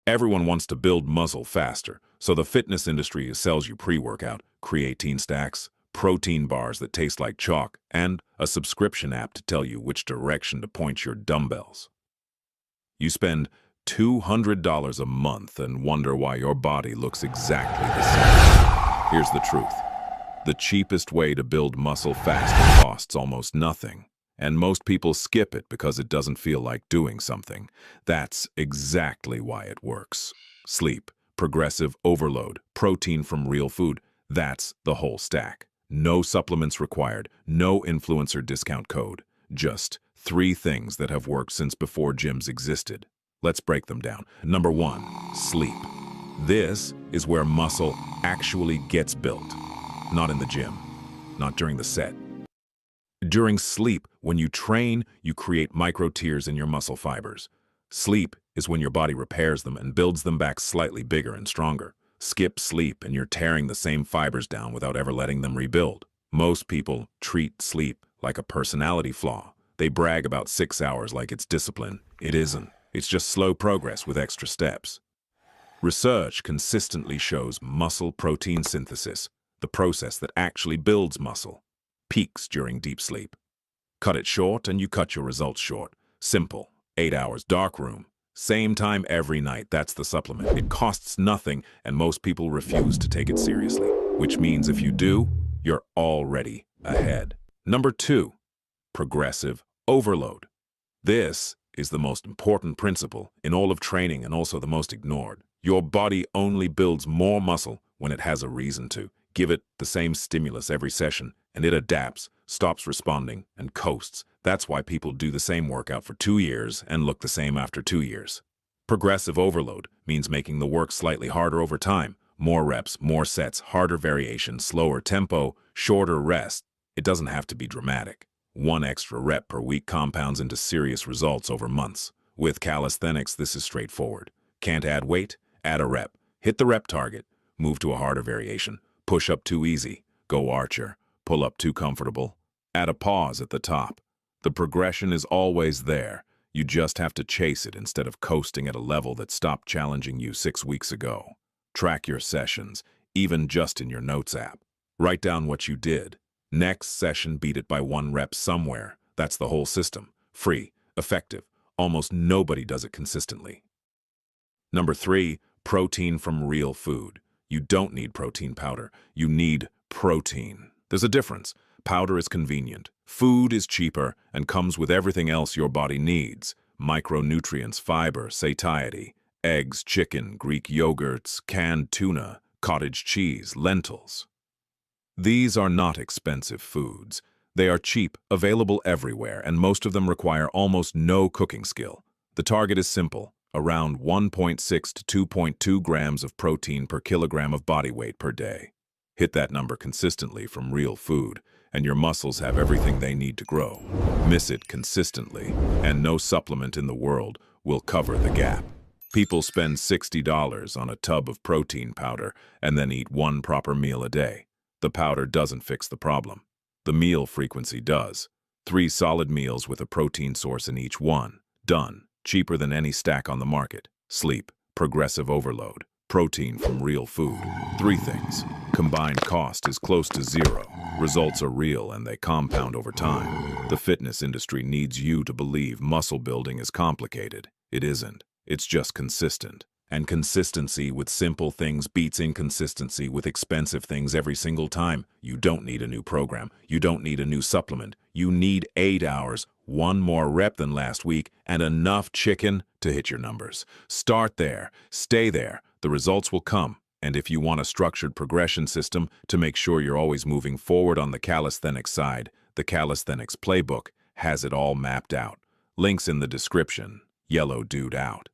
Everyone wants to build muscle faster, so the fitness industry sells you pre-workout, creatine stacks, protein bars that taste like chalk, and a subscription app to tell you which direction to point your dumbbells. You spend $200 a month and wonder why your body looks exactly the same. Here's the truth. The cheapest way to build muscle fast costs almost nothing, and most people skip it because it doesn't feel like doing something. That's exactly why it works. Sleep, progressive overload, protein from real food. That's the whole stack. No supplements required, no influencer discount code. Just 3 things that have worked since before gyms existed. Let's break them down. Number 1, sleep. This is where muscle actually gets built. Not in the gym, not during the set. During sleep, when you train, you create micro tears in your muscle fibers. Sleep is when your body repairs them and builds them back slightly bigger and stronger. Skip sleep and you're tearing the same fibers down without ever letting them rebuild. Most people treat sleep like a personality flaw. They brag about 6 hours like it's discipline. It isn't. It's just slow progress with extra steps. Research consistently shows muscle protein synthesis, the process that actually builds muscle, peaks during deep sleep. Cut it short and you cut your results short. Simple. 8 hours dark room. Same time every night. That's the supplement. It costs nothing and most people refuse to take it seriously, which means if you do, you're already ahead. Number 2, progressive overload. This is the most important principle in all of training and also the most ignored. Your body only builds more muscle when it has a reason to. Give it the same stimulus every session, and it adapts, stops responding, and coasts. That's why people do the same workout for 2 years and look the same after 2 years. Progressive overload means making the work slightly harder over time. More reps, more sets, harder variation, slower tempo, shorter rest. It doesn't have to be dramatic. 1 extra rep per week compounds into serious results over months. With calisthenics, this is straightforward. Can't add weight? Add a rep. Hit the rep target. Move to a harder variation. Push up too easy. Go archer. Pull up too comfortable. Add a pause at the top. The progression is always there. You just have to chase it instead of coasting at a level that stopped challenging you 6 weeks ago. Track your sessions, even just in your notes app. Write down what you did. Next session, beat it by 1 rep somewhere. That's the whole system. Free, effective. Almost nobody does it consistently. Number 3, protein from real food. You don't need protein powder. You need protein. There's a difference. Powder is convenient. Food is cheaper and comes with everything else your body needs. Micronutrients, fiber, satiety, eggs, chicken, Greek yogurts, canned tuna, cottage cheese, lentils. These are not expensive foods. They are cheap, available everywhere, and most of them require almost no cooking skill. The target is simple, around 1.6 to 2.2 grams of protein per kilogram of body weight per day. Hit that number consistently from real food, and your muscles have everything they need to grow. Miss it consistently, and no supplement in the world will cover the gap. People spend $60 on a tub of protein powder and then eat 1 proper meal a day. The powder doesn't fix the problem. The meal frequency does. 3 solid meals with a protein source in each one. Done. Cheaper than any stack on the market. Sleep, progressive overload, protein from real food. 3 things. Combined cost is close to 0. Results are real and they compound over time. The fitness industry needs you to believe muscle building is complicated. It isn't. It's just consistent. And consistency with simple things beats inconsistency with expensive things every single time. You don't need a new program. You don't need a new supplement. You need 8 hours, 1 more rep than last week, and enough chicken to hit your numbers. Start there. Stay there. The results will come. And if you want a structured progression system to make sure you're always moving forward on the calisthenics side, the Calisthenics Playbook has it all mapped out. Links in the description. Yellow Dude out.